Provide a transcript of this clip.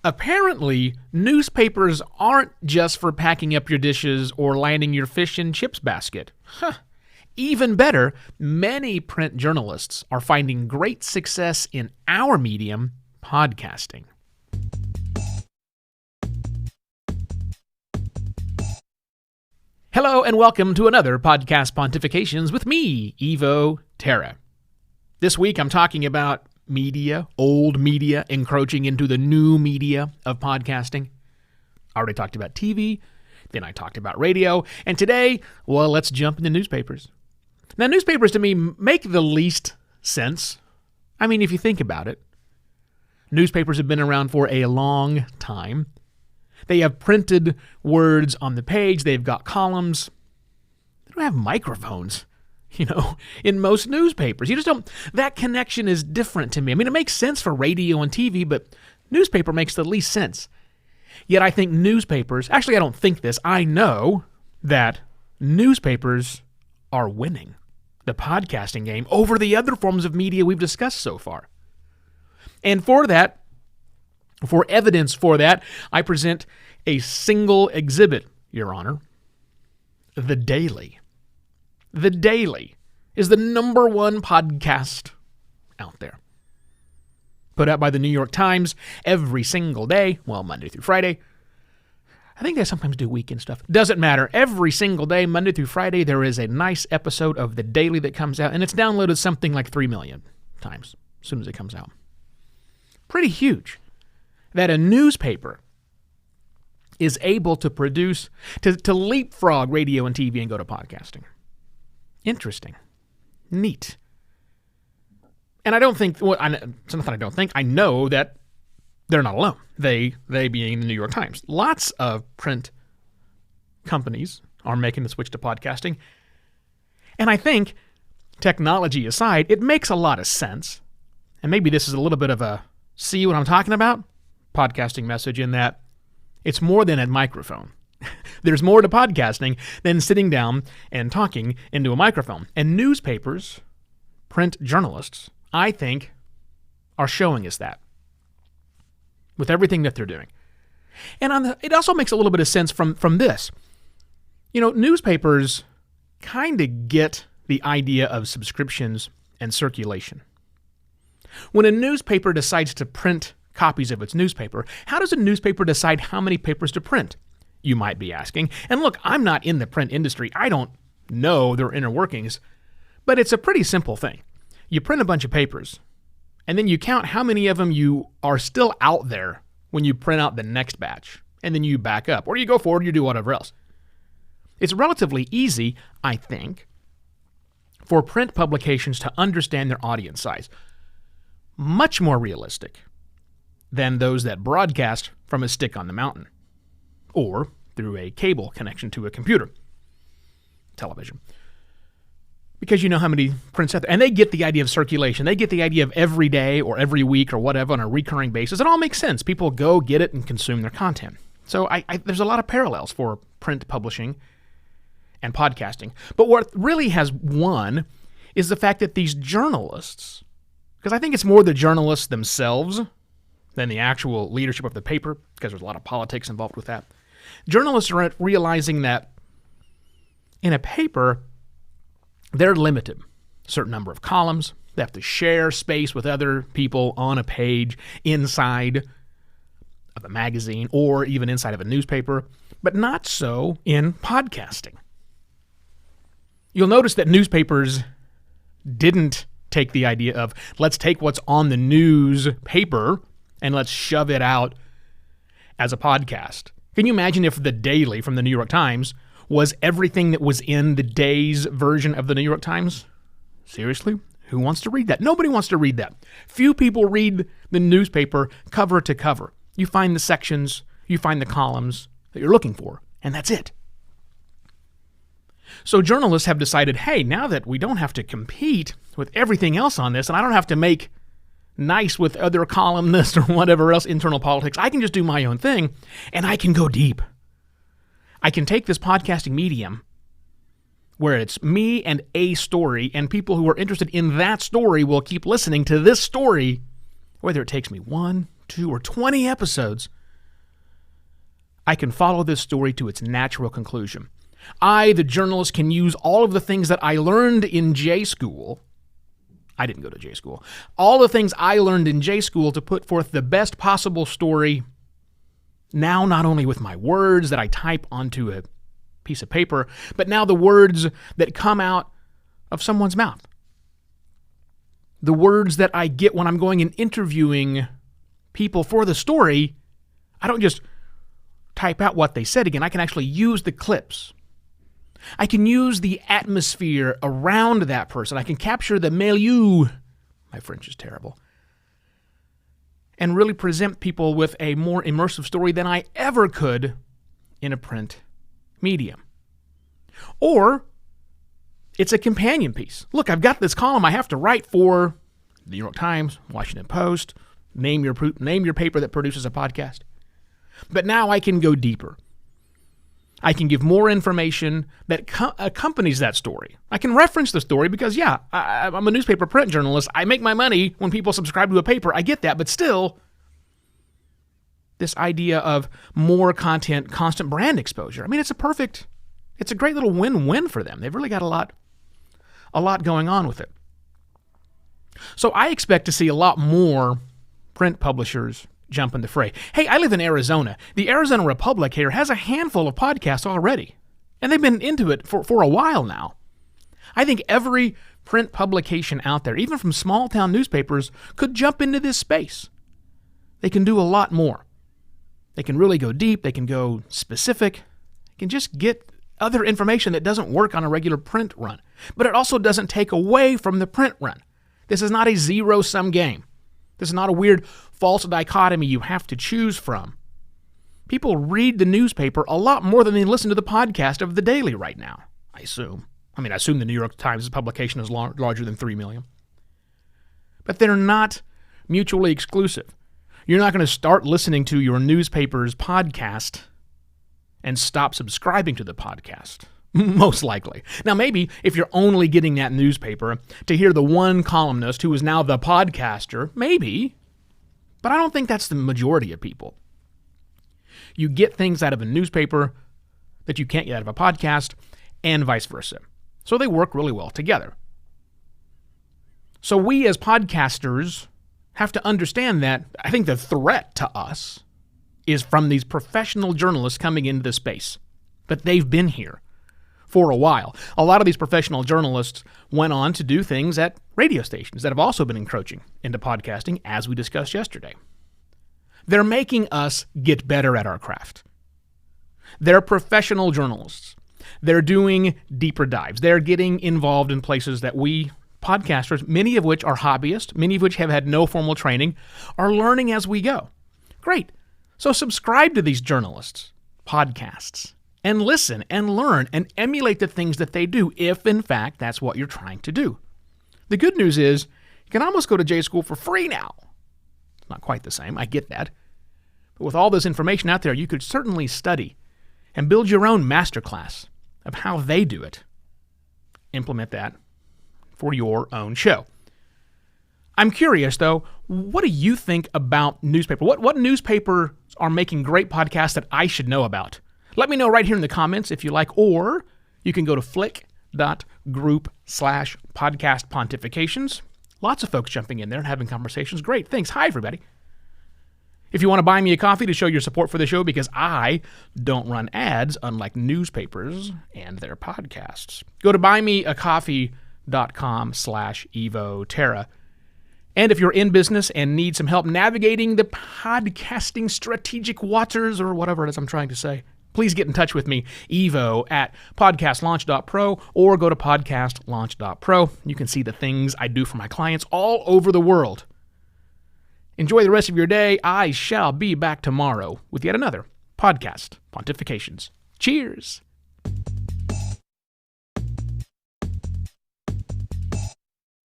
Apparently, newspapers aren't just for packing up your dishes or landing your fish and chips basket. Even better, many print journalists are finding great success in our medium, podcasting. Hello and welcome to another Podcast Pontifications with me, Evo Terra. This week I'm talking about media, old media encroaching into the new media of podcasting. I already talked about TV, then I talked about radio, and today, well, let's jump into newspapers. Now, newspapers to me make the least sense. I mean, if you think about it, newspapers have been around for a long time. They have printed words on the page. They've got columns. They don't have microphones, in most newspapers. You just don't, that connection is different to me. I mean, it makes sense for radio and TV, but newspaper makes the least sense. Yet I think newspapers, actually I don't think this, I know that newspapers are winning the podcasting game over the other forms of media we've discussed so far. And for evidence for that, I present a single exhibit, Your Honor. The Daily. The Daily is the number one podcast out there. Put out by the New York Times every single day, well, Monday through Friday. I think they sometimes do weekend stuff. Doesn't matter. Every single day, Monday through Friday, there is a nice episode of The Daily that comes out, and it's downloaded something like 3 million times as soon as it comes out. Pretty huge that a newspaper is able to produce, to leapfrog radio and TV and go to podcasting. Interesting. Neat. And I don't think, it's not that I don't think, I know that they're not alone. They being the New York Times. Lots of print companies are making the switch to podcasting. And I think, technology aside, it makes a lot of sense. And maybe this is a little bit of a, see what I'm talking about? Podcasting message in that it's more than a microphone. There's more to podcasting than sitting down and talking into a microphone. And newspapers, print journalists, I think, are showing us that with everything that they're doing. And it also makes a little bit of sense from this. Newspapers kind of get the idea of subscriptions and circulation. When a newspaper decides to print copies of its newspaper, how does a newspaper decide how many papers to print? You might be asking. And look, I'm not in the print industry. I don't know their inner workings, but it's a pretty simple thing. You print a bunch of papers, and then you count how many of them you are still out there when you print out the next batch, and then you back up, or you go forward, you do whatever else. It's relatively easy, I think, for print publications to understand their audience size. Much more realistic than those that broadcast from a stick on the mountain or through a cable connection to a computer, television. Because you know how many prints out there. And they get the idea of circulation. They get the idea of every day or every week or whatever on a recurring basis. It all makes sense. People go get it and consume their content. So there's a lot of parallels for print publishing and podcasting. But what really has won is the fact that these journalists, because I think it's more the journalists themselves than the actual leadership of the paper, because there's a lot of politics involved with that. Journalists are realizing that in a paper, they're limited. A certain number of columns. They have to share space with other people on a page inside of a magazine or even inside of a newspaper, but not so in podcasting. You'll notice that newspapers didn't take the idea of, let's take what's on the newspaper and let's shove it out as a podcast. Can you imagine if The Daily from the New York Times was everything that was in the day's version of the New York Times? Seriously? Who wants to read that? Nobody wants to read that. Few people read the newspaper cover to cover. You find the sections, you find the columns that you're looking for, and that's it. So journalists have decided, hey, now that we don't have to compete with everything else on this, and I don't have to make nice with other columnists or whatever else, internal politics, I can just do my own thing, and I can go deep. I can take this podcasting medium where it's me and a story, and people who are interested in that story will keep listening to this story, whether it takes me 1, 2 or 20 episodes, I can follow this story to its natural conclusion. I, the journalist, can use all of the things that I learned in J school. I didn't go to J school. All the things I learned in J school to put forth the best possible story now, not only with my words that I type onto a piece of paper, but now the words that come out of someone's mouth. The words that I get when I'm going and interviewing people for the story, I don't just type out what they said again. I can actually use the clips. I can use the atmosphere around that person. I can capture the milieu. My French is terrible. And really present people with a more immersive story than I ever could in a print medium. Or it's a companion piece. Look, I've got this column I have to write for the New York Times, Washington Post, name your paper that produces a podcast. But now I can go deeper. I can give more information that accompanies that story. I can reference the story because, yeah, I'm a newspaper print journalist. I make my money when people subscribe to a paper. I get that. But still, this idea of more content, constant brand exposure, I mean, it's a great little win-win for them. They've really got a lot going on with it. So I expect to see a lot more print publishers jump in the fray. Hey, I live in Arizona. The Arizona Republic here has a handful of podcasts already, and they've been into it for a while now. I think every print publication out there, even from small-town newspapers, could jump into this space. They can do a lot more. They can really go deep. They can go specific. They can just get other information that doesn't work on a regular print run. But it also doesn't take away from the print run. This is not a zero-sum game. This is not a weird false dichotomy you have to choose from. People read the newspaper a lot more than they listen to the podcast of the Daily right now, I assume. I assume the New York Times publication is larger than 3 million. But they're not mutually exclusive. You're not going to start listening to your newspaper's podcast and stop subscribing to the podcast. Most likely. Now, maybe if you're only getting that newspaper to hear the one columnist who is now the podcaster, maybe. But I don't think that's the majority of people. You get things out of a newspaper that you can't get out of a podcast, and vice versa. So they work really well together. So we as podcasters have to understand that I think the threat to us is from these professional journalists coming into the space. But they've been here for a while. A lot of these professional journalists went on to do things at radio stations that have also been encroaching into podcasting, as we discussed yesterday. They're making us get better at our craft. They're professional journalists. They're doing deeper dives. They're getting involved in places that we podcasters, many of which are hobbyists, many of which have had no formal training, are learning as we go. Great. So subscribe to these journalists' podcasts and listen and learn and emulate the things that they do, if in fact that's what you're trying to do. The good news is you can almost go to J School for free now. It's not quite the same, I get that. But with all this information out there, you could certainly study and build your own masterclass of how they do it. Implement that for your own show. I'm curious, though, what do you think about newspaper? What newspapers are making great podcasts that I should know about? Let me know right here in the comments if you like, or you can go to flick.group/podcast pontifications. Lots of folks jumping in there and having conversations. Great, thanks. Hi, everybody. If you want to buy me a coffee to show your support for the show, because I don't run ads, unlike newspapers and their podcasts, go to buymeacoffee.com/evoterra. And if you're in business and need some help navigating the podcasting strategic waters, or whatever it is I'm trying to say, please get in touch with me, evo@podcastlaunch.pro, or go to podcastlaunch.pro. You can see the things I do for my clients all over the world. Enjoy the rest of your day. I shall be back tomorrow with yet another Podcast Pontifications. Cheers.